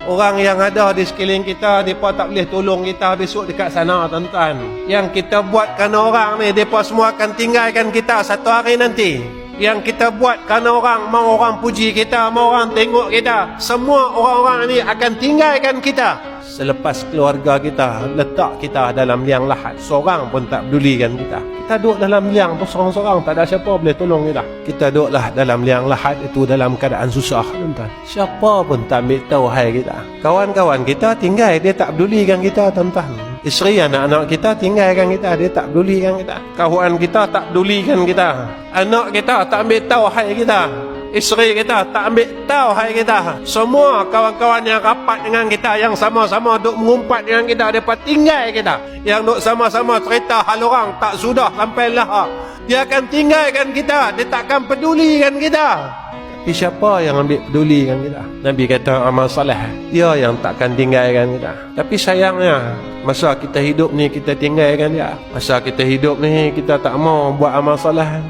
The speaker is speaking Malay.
Orang yang ada di sekeliling kita, mereka tak boleh tolong kita besok dekat sana, tuan-tuan. Yang kita buat kerana orang ni, mereka semua akan tinggalkan kita satu hari nanti. Yang kita buat kerana orang, mau orang puji kita, mau orang tengok kita, semua orang-orang ni akan tinggalkan kita selepas keluarga kita letak kita dalam liang lahat. Seorang pun tak pedulikan kita. Kita duduk dalam liang tu seorang-seorang, tak ada siapa boleh tolong kita. Kita duduklah dalam liang lahat itu dalam keadaan susah, tuan-tuan. Siapa pun tak ambil tahu hal kita. Kawan-kawan kita tinggal, dia tak pedulikan kita, tuan-tuan. Isteri anak-anak kita tinggalkan kita, dia tak pedulikan kita. Kawan kita tak pedulikan kita. Anak kita tak ambil tahu hal kita. Isteri kita tak ambil tahu hal kita. Semua kawan-kawan yang rapat dengan kita, yang sama-sama duk mengumpat dengan kita, mereka tinggal kita. Yang duk sama-sama cerita hal orang tak sudah sampai lahir, dia akan tinggalkan kita. Dia takkan pedulikan kita. Tapi siapa yang ambil pedulikan kita? Nabi kata amal soleh, dia yang takkan tinggalkan kita. Tapi sayangnya, masa kita hidup ni kita tinggalkan dia. Masa kita hidup ni kita tak mau buat amal soleh.